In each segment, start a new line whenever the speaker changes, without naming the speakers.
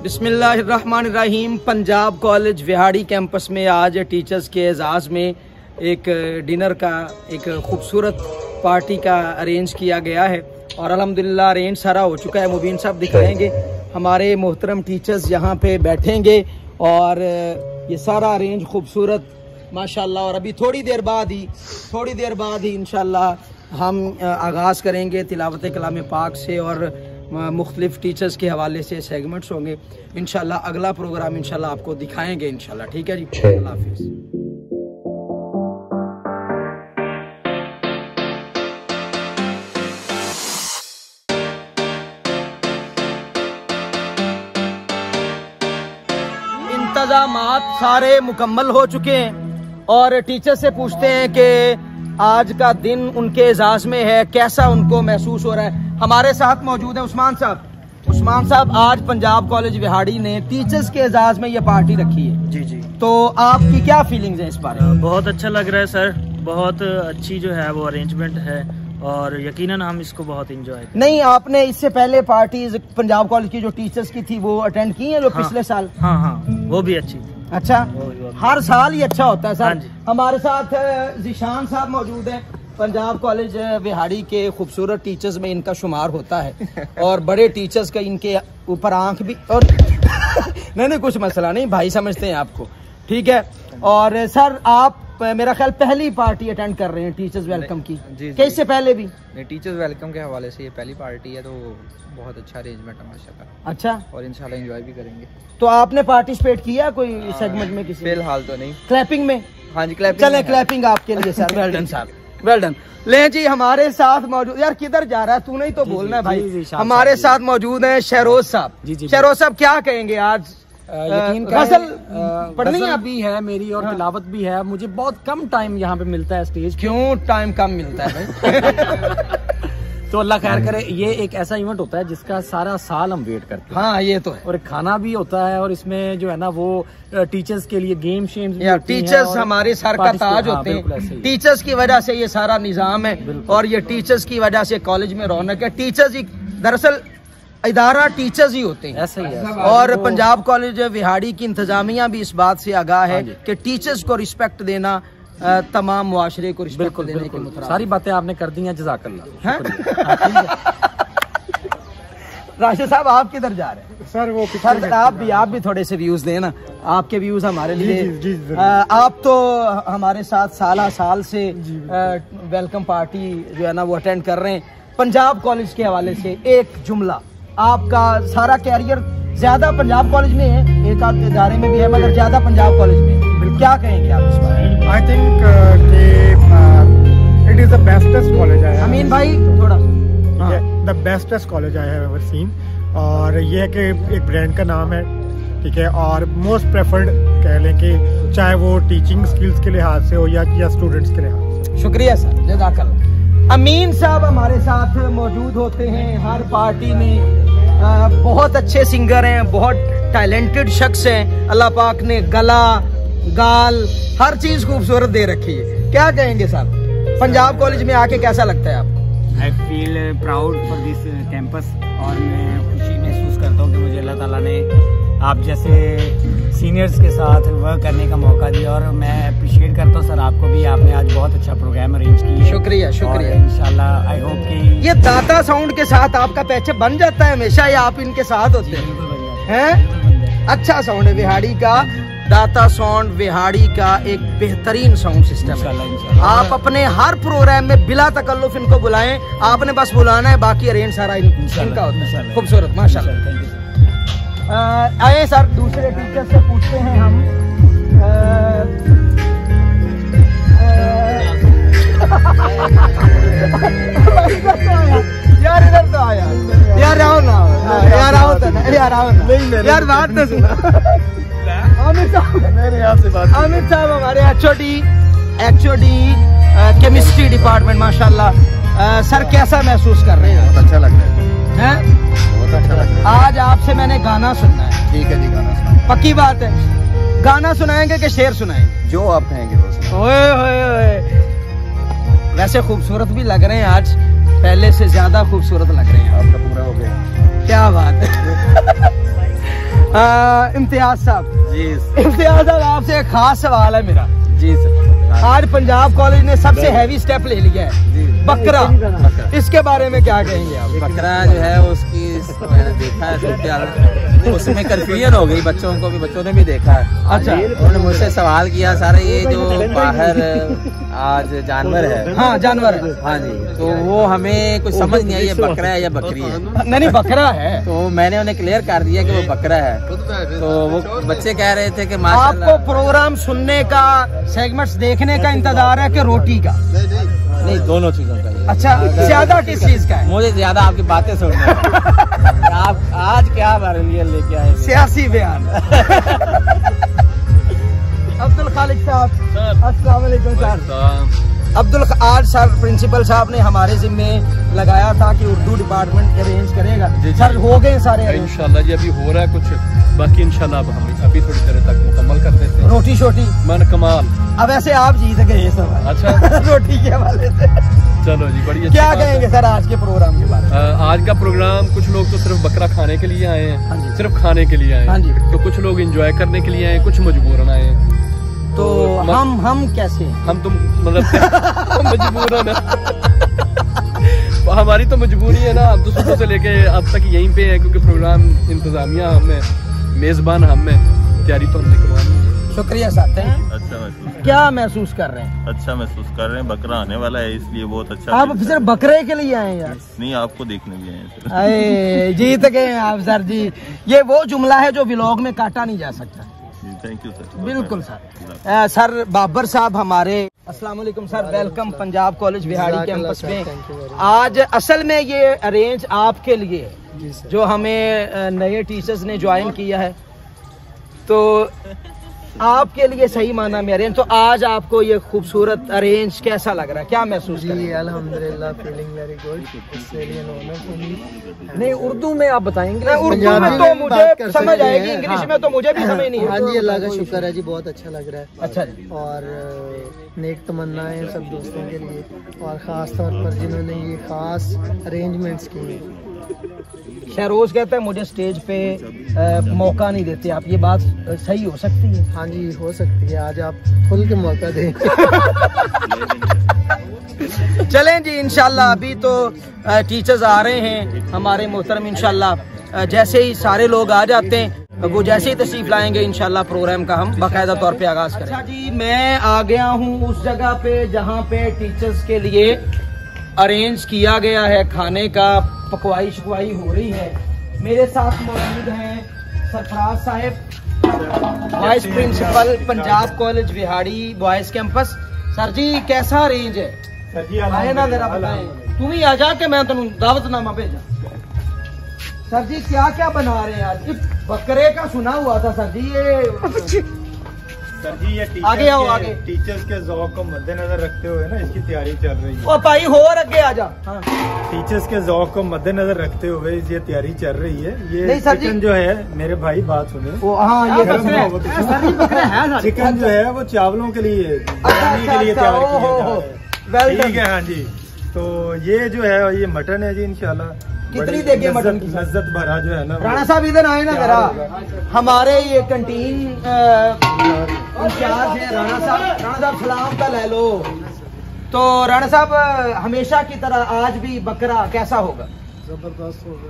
बिस्मिल्लाहिर्रहमानिर्रहीम। Punjab college Vehari campus में आज टीचर्स के एजाज़ में एक डिनर का एक खूबसूरत पार्टी का अरेंज किया गया है और अल्हम्दुलिल्लाह अरेंज सारा हो चुका है। मुबीन साहब दिखाएंगे, हमारे मोहतरम टीचर्स यहाँ पे बैठेंगे और ये सारा अरेंज खूबसूरत माशाल्लाह। और अभी थोड़ी देर बाद ही इंशाल्लाह हम आगाज़ करेंगे तिलावत कलाम पाक से और मुख्तलिफ टीचर्स के हवाले से सेगमेंट्स होंगे इंशाल्लाह। अगला प्रोग्राम इंशाल्लाह आपको दिखाएंगे इंशाल्लाह। ठीक है जी, अल्लाह हाफिज़। इंतजामात सारे मुकम्मल हो चुके हैं और टीचर से पूछते हैं कि आज का दिन उनके एजाज में है, कैसा उनको महसूस हो रहा है। हमारे साथ मौजूद है उस्मान साहब। आज पंजाब कॉलेज विहाड़ी ने टीचर्स के एजाज में ये पार्टी रखी है।
जी जी,
तो आपकी क्या फीलिंग्स हैं इस बारे में?
बहुत अच्छा लग रहा है सर, बहुत अच्छी जो है वो अरेंजमेंट है और यकीनन हम इसको बहुत इंजॉय।
नहीं, आपने इससे पहले पार्टीज पंजाब कॉलेज की जो टीचर्स की थी वो अटेंड की है जो पिछले साल?
हाँ, वो भी अच्छी।
अच्छा, हर साल ही अच्छा होता है सर।
हाँ,
हमारे साथ जिशान साहब मौजूद हैं। पंजाब कॉलेज विहाड़ी के खूबसूरत टीचर्स में इनका शुमार होता है और बड़े टीचर्स का इनके ऊपर आंख भी और नहीं कुछ मसला नहीं, भाई समझते हैं आपको, ठीक है। और सर आप मेरा ख्याल पहली पार्टी अटेंड कर रहे हैं टीचर्स वेलकम की?
जी,
क्या इससे पहले भी?
टीचर्स वेलकम के हवाले से ये पहली पार्टी है तो बहुत अच्छा अरेंजमेंट है माशाल्लाह।
अच्छा,
और इंशाल्लाह एंजॉय भी करेंगे।
तो आपने पार्टिसिपेट किया कोई सेगमेंट में? किसी
फिलहाल तो नहीं।
क्लैपिंग में?
हाँ जी, क्लैपिंग।
चले क्लैपिंग आपके लिए सर। वेल डन साहब, वेल डन। ले जी, हमारे साथ मौजूद, यार किधर जा रहा है तू, नहीं तो बोलना है भाई। हमारे साथ मौजूद है शहरोज साहब। शहरोज साहब क्या कहेंगे आज?
गजल पढ़नी भी है मेरी और तिलावत भी है। मुझे बहुत कम टाइम यहाँ पे मिलता है स्टेज।
क्यों टाइम कम मिलता है भाई?
तो अल्लाह खैर करे, ये एक ऐसा इवेंट होता है जिसका सारा साल हम वेट करते हैं।
हाँ ये तो है।
और खाना भी होता है और इसमें जो है ना वो टीचर्स के लिए गेम शेम्स भी होती
टीचर्स हमारे सर का ताज होते हैं। टीचर्स की वजह से ये सारा निजाम है और ये टीचर्स की वजह से कॉलेज में रौनक है। टीचर्स ही दरअसल इदारा टीचर्स ही होते हैं, ऐसा ही है। और पंजाब कॉलेज विहाड़ी की इंतजामिया भी इस बात से आगाह है कि टीचर्स को रिस्पेक्ट देना तमाम मुआशरे को रिस्पेक्ट देने के मुताबिक।
सारी बातें आपने कर दी हैं, जज़ाकल्लाह।
राशिद साहब आप किधर जा रहे हैं?
सर वो
सर आप भी थोड़े से व्यूज देना, आपके व्यूज हमारे लिए। आप तो हमारे साथ साल से वेलकम पार्टी जो है ना वो अटेंड कर रहे हैं। पंजाब कॉलेज के हवाले से एक जुमला, आपका सारा कैरियर ज्यादा पंजाब कॉलेज में है, एक आध इदारे में भी है मगर ज्यादा पंजाब कॉलेज में, क्या कहेंगे आप इस बारे में?
I think it is the bestest college I.
Amin भाई थोड़ा
the bestest college I have ever seen. और ये है कि एक ब्रांड का नाम है, ठीक है, और मोस्ट प्रेफर्ड कह लें कि चाहे वो टीचिंग स्किल्स के लिहाज से हो या स्टूडेंट्स के लिहाज से।
शुक्रिया सर, जज़ाकल्लाह। अमीन साहब हमारे साथ मौजूद होते हैं हर पार्टी में। बहुत अच्छे सिंगर हैं, बहुत टैलेंटेड शख्स हैं। अल्लाह पाक ने गला गाल हर चीज खूबसूरत दे रखी है। क्या कहेंगे साहब, पंजाब कॉलेज में आके कैसा लगता है आपको?
I feel proud for this campus और मैं खुशी महसूस करता हूँ कि मुझे अल्लाह ताला ने आप जैसे सीनियर्स के साथ वर्क करने का मौका दिया और मैं अप्रिशिएट करता हूँ सर आपको भी। आपने आज बहुत अच्छा प्रोग्राम अरेंज किया।
शुक्रिया शुक्रिया।
इंशाल्लाह आई होप कि
ये दाता साउंड के साथ आपका पैचअप बन जाता है हमेशा या आप इनके साथ होते हैं? अच्छा साउंड है विहाड़ी का। दाता साउंड विहाड़ी का एक बेहतरीन साउंड सिस्टम है। आप अपने हर प्रोग्राम में बिला तकल्लुफ इनको बुलाएं, आपने बस बुलाना है, बाकी अरेंज सारा इनका होता है। खूबसूरत माशाल्लाह। आए सर दूसरे टीचर से पूछते हैं हम। यार इधर तो आया यार, आओ ना यार, आओ तो यार, आओ ना यार, बात तो सुना। आमिर साहब हमारे एचओडी केमिस्ट्री डिपार्टमेंट माशाल्लाह। सर कैसा महसूस कर रहे हैं?
बहुत अच्छा लग रहा है,
बहुत अच्छा लग रहा है। आज आपसे मैंने गाना सुनना है।
ठीक है जी, गाना सुनाएं।
पक्की बात है, गाना सुनाएंगे कि शेर सुनाएंगे?
जो आप कहेंगे वो सुनाएं।
ओए वैसे खूबसूरत भी लग रहे हैं आज, पहले से ज्यादा खूबसूरत लग रहे हैं।
आपका पूरा हो गया।
क्या बात है। इम्तियाज साहब।
जी
इम्तियाज साहब, आपसे एक खास सवाल है मेरा।
जी सर।
आज पंजाब कॉलेज ने सबसे हैवी स्टेप ले लिया है, बकरा। इसके बारे में क्या कहेंगे आप?
बकरा जो है उसकी मैंने देखा है, उसमें कन्फ्यूजन हो गई बच्चों को भी, बच्चों ने भी देखा है।
अच्छा।
उन्होंने मुझसे सवाल किया सारे ये जो बाहर आज जानवर है।
हाँ जानवर है।
हाँ जी, तो वो हमें कुछ समझ नहीं आई ये बकरा है या बकरी है।
नहीं बकरा है।
तो मैंने उन्हें क्लियर कर दिया कि वो बकरा है। तो वो बच्चे कह रहे थे कि माशाल्लाह।
आपको प्रोग्राम सुनने का, सेगमेंट्स देखने का इंतजार है कि रोटी का?
नहीं, दोनों चीजों का।
अच्छा, ज्यादा किस चीज का है?
मुझे ज्यादा आपकी बातें सुनने का। आप आज क्या हमारे लिए लेके आए?
सियासी बयान। अब्दुल खालिक साहब, अस्सलाम वालेकुम सर। आज सर प्रिंसिपल साहब ने हमारे जिम्मे लगाया था कि उर्दू डिपार्टमेंट अरेंज करेगा। सर हो गए सारे?
इंशाल्लाह जी अभी हो रहा है कुछ, बाकी इंशाल्लाह अब हम अभी थोड़ी देर तक मुकम्मल कर देते हैं।
रोटी शोटी
मन कमाल।
अब ऐसे आप जीत गए सब।
अच्छा।
रोटी के हवाले से
चलो जी, बड़ी
क्या कहेंगे सर आज के प्रोग्राम के बारे में?
आज का प्रोग्राम, कुछ लोग तो सिर्फ बकरा खाने के लिए आए
हाँ
हैं, सिर्फ खाने के लिए आए
हाँ जी।
हैं, तो कुछ लोग एंजॉय करने के लिए आए हैं, कुछ मजबूरन आए हैं।
तो हम कैसे?
हम तुम मतलब मजबूरन हमारी तो मजबूरी है ना। हम तो सुबह से लेके अब तक यहीं पे है, क्योंकि प्रोग्राम इंतजामिया हम है, मेजबान हम है, तैयारी तो हमने करवानी है।
शुक्रिया साहब।
अच्छा महसूस
क्या महसूस कर रहे हैं?
अच्छा महसूस कर रहे हैं, बकरा आने वाला है इसलिए बहुत अच्छा।
आप सिर्फ बकरे के लिए आए हैं यार?
नहीं, आपको देखने भी आए हैं।
अरे जीत गए आप सर जी। ये वो जुमला है जो व्लॉग में काटा नहीं जा सकता।
Thank you sir.
बिल्कुल सर। सर बाबर साहब हमारे, अस्सलाम वालेकुम sir, welcome Punjab college Vehari campus में। आज असल में ये अरेंज आपके लिए जो हमें नए टीचर्स ने ज्वाइन किया है, तो आपके लिए सही माना में अरेंज। तो आज आपको ये खूबसूरत अरेंज कैसा लग रहा है, क्या महसूस कर रहे हैं?
अल्हम्दुलिल्लाह, feeling very good. It's really an honour for me.
नहीं, उर्दू में आप बताएंगे?
उर्दू में तो मुझे समझ आएगी, इंग्लिश में तो मुझे भी समझ नहीं है।
हाँ जी, अल्लाह का शुक्र है जी, बहुत अच्छा लग रहा है।
अच्छा जी।
और नेक तमन्नाएं हैं सब दोस्तों के लिए, और ख़ास तौर पर जिन्होंने ये ख़ास अरेंजमेंट्स किए।
शहरोज कहता है मुझे स्टेज पे मौका नहीं देते आप, ये बात सही हो सकती है?
हाँ जी, हो सकती है। आज आप खुल के मौका दें।
चलें जी, इंशाल्लाह अभी तो टीचर्स आ रहे हैं हमारे मोहतरम। इंशाल्लाह जैसे ही सारे लोग आ जाते हैं, वो जैसे ही तशरीफ लाएंगे, इंशाल्लाह प्रोग्राम का हम बाकायदा तौर पे आगाज करें। अच्छा जी, मैं आ गया हूँ उस जगह पे जहाँ पे टीचर्स के लिए अरेंज किया गया है खाने का, पकवाई शकवाई हो रही है। मेरे साथ मौजूद हैं सरफराज साहब, vice principal Punjab college Vehari boys campus. Sir ji कैसा अरेंज है?
सर जी
आए ना जरा बताएं। तुम ही आ जा के मैं तुम दावतनामा भेजा। सर जी क्या क्या बना रहे हैं आज? बकरे का सुना हुआ था सर जी, ये
सर जी ये
आगे आओ, आगे।
टीचर्स के ज़ौक़ को मद्देनजर रखते हुए ना इसकी तैयारी चल रही है।
ओ भाई हो आगे आ जा। हाँ।
टीचर्स के ज़ौक़ को मद्देनजर रखते हुए ये तैयारी चल रही है। ये
नहीं सर
चिकन जो है, मेरे भाई बात सुने।
हाँ, ये
चिकन जो है वो चावलों के लिए, बिरयानी के लिए तैयार किया जा रहा है। ठीक है, हाँ जी। तो ये जो है ये मटन है जी, इंशाल्लाह।
कितनी देंगे मटन की?
लज्जत भरा जो है ना।
राणा साहब इधर आए ना जरा। हमारे ये कैंटीन इंचार्ज है राणा साहब। राणा साहब सलाम का ले लो। तो राणा साहब हमेशा की तरह आज भी बकरा कैसा होगा?
जबरदस्त होगा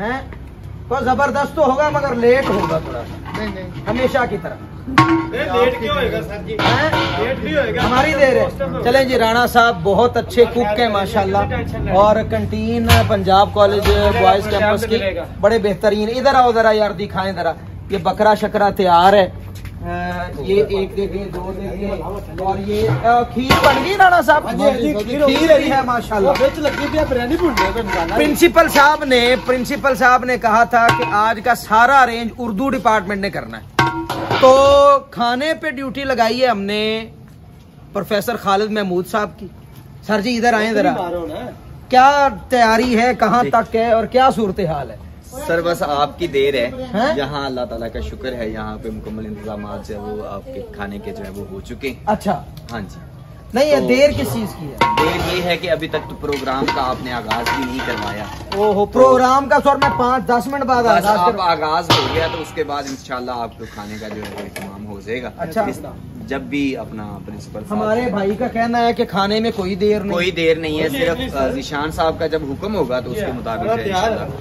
हैं? तो जबरदस्त तो होगा मगर लेट होगा थोड़ा।
नहीं
हमेशा की तरह।
लेट क्यों होएगा सर जी? लेट भी होएगा,
हमारी देर है। चलें जी, राणा साहब बहुत अच्छे कुक हैं माशाल्लाह, और canteen Punjab college boys campus की बड़े बेहतरीन। इधर आओ जरा यार, दिखाएं जरा। ये बकरा शकरा तैयार है। ये एक देखें, दो देखें, और ये खीर बन गई राणा साहब। खीर भी है माशाल्लाह। प्रिंसिपल साहब ने कहा था कि आज का सारा अरेंज उर्दू डिपार्टमेंट ने करना है। तो खाने पे ड्यूटी लगाई है हमने प्रोफेसर खालिद महमूद साहब की। सर जी इधर आए जरा, क्या तैयारी है, कहाँ तक है और क्या सूरत हाल है?
सर बस आपकी देर है, यहाँ अल्लाह ताला का शुक्र है, यहाँ पे मुकम्मल इंतजाम जो है वो आपके खाने के जो है वो हो चुके हैं।
अच्छा,
हाँ जी।
नहीं ये देर किस चीज की है?
देर ये है कि अभी तक तो प्रोग्राम का आपने आगाज भी नहीं करवाया।
ओहो, प्रोग्राम का सर मैं 5-10 मिनट बाद
आप आगाज हो गया तो उसके बाद इंशाल्लाह आपको खाने का जो है इंतजाम हो जाएगा।
अच्छा,
जब भी अपना प्रिंसिपल
हमारे भाई का कहना है कि खाने में कोई देर नहीं है, सिर्फ जिशान साहब का जब हुक्म होगा तो उसके मुताबिक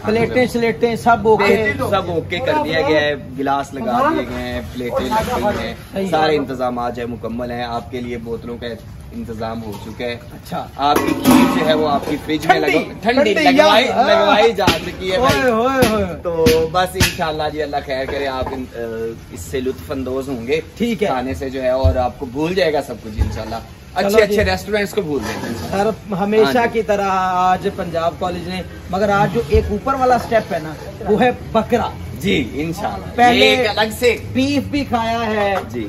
प्लेटें स्लेटें सब ओके
कर दिया गया है, गिलास लगा दिए गए हैं, प्लेटें लग गई हैं, सारे इंतजाम जो है मुकम्मल हैं। आपके लिए बोतलों का इंतजाम हो चुका है।
अच्छा,
आपकी खीर जो है वो आपकी फ्रिज में ठंडी लगवाई जा चुकी है भाई। तो बस इंशाल्लाह जी अल्लाह खैर करे, आप इससे लुत्फ अंदोज होंगे।
ठीक है,
खाने से जो है, और आपको भूल जाएगा सब कुछ इंशाल्लाह। अच्छे रेस्टोरेंट्स को भूल देंगे
सर, हमेशा की तरह आज पंजाब कॉलेज ने, मगर आज जो एक ऊपर वाला स्टेप है ना वो है बकरा
जी। इंशाल्लाह
पहले
एक अलग से
बीफ भी खाया है
जी,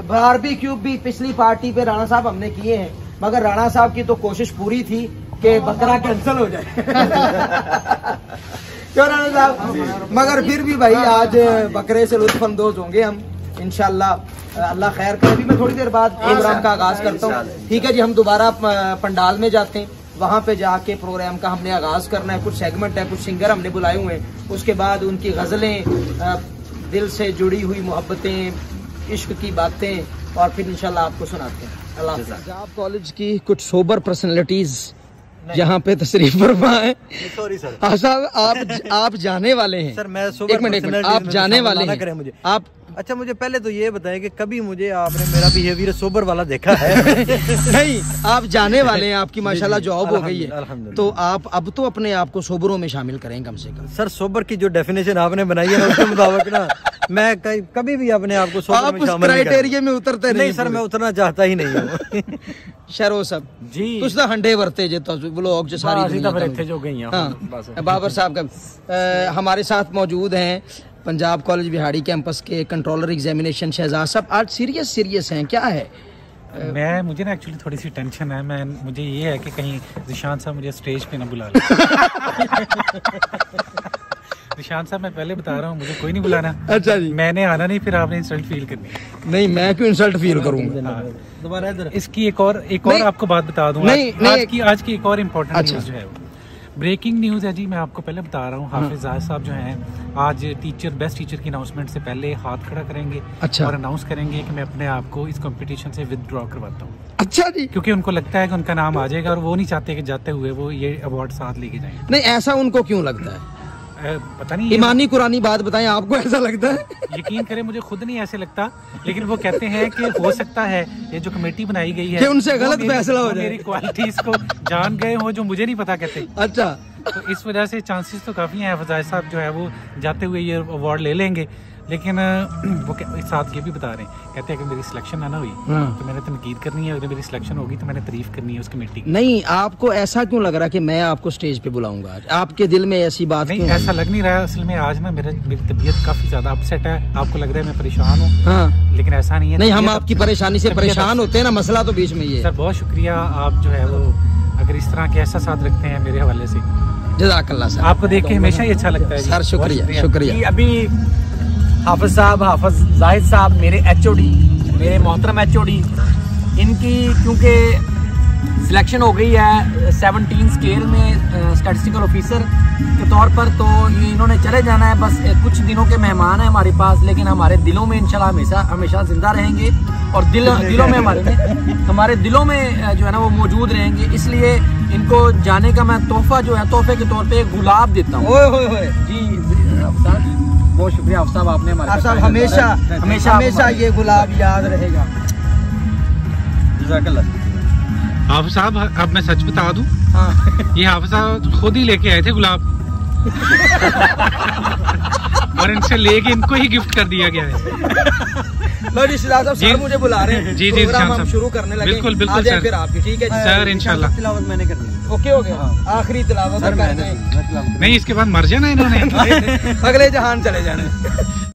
बारबेक्यू भी पिछली पार्टी पे राणा साहब हमने किए हैं, मगर राणा साहब की तो कोशिश पूरी थी कि बकरा कैंसिल हो जाए क्यों राणा साहब? मगर फिर भी भाई आज बकरे से लुत्फ अंदोज होंगे हम इंशाल्लाह। अल्लाह खैर करे। अभी मैं थोड़ी देर बाद प्रोग्राम का आगाज करता हूँ। ठीक है जी, हम दोबारा पंडाल में जाते हैं, वहाँ पे जाके प्रोग्राम का हमने आगाज करना है। कुछ सेगमेंट है, कुछ सिंगर हमने बुलाए हुए हैं, उसके बाद उनकी गजलें, दिल से जुड़ी हुई मोहब्बतें, इश्क की बातें, और फिर इंशाल्लाह आपको सुनाते हैं। अल्लाह हाफ़िज़। पंजाब कॉलेज की कुछ सोबर पर्सनैलिटीज यहाँ पे तशरीफ फरमा है।
Sorry sir.
हाँ साहब, आप जाने वाले हैं
सर। मैं
एक मिनट, आप जाने वाले हैं
मुझे
आप।
अच्छा, मुझे पहले तो ये बताएं कि कभी मुझे आपने मेरा बिहेवियर सोबर वाला देखा है?
नहीं, आप जाने वाले हैं, आपकी माशाल्लाह जॉब हो गई है, तो आप अब तो अपने आप को सोबरों में शामिल करें कम से कम।
सर, सोबर की जो डेफिनेशन आपने बनाई है ना उसके मुताबिक ना मैं कभी भी अपने आप को सोबर में शामिल
क्राइटेरिया में उतरते
नहीं सर, मैं उतरना चाहता ही नहीं हूँ
शरो सब
जी।
तुझ तो हंडे वरते जे तो ब्लॉग जो सारी
जो गई
हैं। बाबर साहब का हमारे साथ मौजूद हैं पंजाब कॉलेज बिहाड़ी कैंपस के कंट्रोलर एग्जामिनेशन शहजाद साहब। आज सीरियस हैं, क्या है?
मुझे ना एक्चुअली थोड़ी सी टेंशन है। मुझे ये है कि कहीं जिशान साहब मुझे स्टेज पे ना बुला ले जिशान साहब, मैं पहले बता रहा हूँ, मुझे कोई नहीं बुलाना।
अच्छा जी,
मैंने आना नहीं, फिर आपने इंसल्ट फील करनी।
नहीं, मैं क्यों इंसल्ट फील करूँगा?
दोबारा इधर इसकी एक और आपको बात बता दूँ। आज की एक और इम्पोर्टेंट न्यूज़ जो है, ब्रेकिंग न्यूज़ है जी। मैं आपको पहले बता रहा हूँ, हाफिज साहब जो हैं आज बेस्ट टीचर की अनाउंसमेंट से पहले हाथ खड़ा करेंगे। अच्छा। और अनाउंस करेंगे कि मैं अपने आप को इस कंपटीशन से विदड्रॉ करवाता हूँ।
अच्छा जी,
क्योंकि उनको लगता है कि उनका नाम आ जाएगा और वो नहीं चाहते कि जाते हुए वो ये अवार्ड साथ लेके जाएं।
नहीं, ऐसा उनको क्यों लगता है?
पता नहीं,
ईमानी कुरानी बात बताएं, आपको ऐसा लगता है?
यकीन करें, मुझे खुद नहीं ऐसे लगता, लेकिन वो कहते हैं कि हो सकता है ये जो कमेटी बनाई गई है
कि उनसे गलत फैसला हो जाए,
मेरी क्वालिटीज को जान गए हो जो मुझे नहीं पता कहते।
अच्छा,
तो इस वजह से चांसेस तो काफी हैं फजाइल साहब जो है वो जाते हुए ये अवार्ड ले लेंगे। लेकिन वो साथ ये भी बता रहे हैं, कहते हैं कि मेरी सिलेक्शन ना हुई तो मैंने तनकीद करनी है, अगर मेरी सिलेक्शन होगी तो मैंने तारीफ करनी है उस कमेटी की।
नहीं, आपको ऐसा क्यों लग रहा कि मैं आपको स्टेज पे बुलाऊंगा? आपके दिल में ऐसी बात
नहीं? ऐसा लग नहीं रहा है। असल में आज ना मेरी तबीयत काफी ज्यादा अपसेट है। आपको लग रहा है मैं परेशान हूँ, लेकिन ऐसा नहीं है।
नहीं, हम आपकी परेशानी से परेशान होते हैं ना, मसला तो बीच में ये।
सर बहुत शुक्रिया, आप जो है वो अगर इस तरह के ऐसा साथ रखते हैं मेरे हवाले से,
जज़ाकल्लाह सर।
आपको देख के हमेशा ही अच्छा लगता है
सर। शुक्रिया।
अभी हाफिज साहब, हाफिज जाहिद साहब, मेरे एचओडी, मेरे मोहतरम एचओडी, इनकी क्योंकि सिलेक्शन हो गई है 17 स्केल में स्टैटिस्टिकल ऑफिसर के तौर पर, तो ये इन्होंने चले जाना है। बस कुछ दिनों के मेहमान हैं हमारे पास, लेकिन हमारे दिलों में इंशाल्लाह हमेशा जिंदा रहेंगे और दिलों में हमारे दिलों में जो है ना वो मौजूद रहेंगे। इसलिए इनको जाने का मैं तोहफे के तौर पे गुलाब देता हूँ। जी बहुत शुक्रिया आप साहब, आपने हमारे
हमेशा ये गुलाब याद रहेगा।
हाफिज साहब, अब मैं सच बता दूं, ये हाफिज साहब खुद ही लेके आए थे गुलाब और इनसे लेके इनको ही गिफ्ट कर दिया गया है।
लो जी, साहब सर मुझे बुला रहे हैं।
जी
हम शुरू करने लगे।
बिल्कुल
सर। फिर आपकी ठीक है
सर, इंशाल्लाह
तिलावत मैंने करनी है।
ओके हो गया। आखिरी तिलावत
नहीं, इसके बाद मर जाना इन्होंने
अगले जहान चले जाने।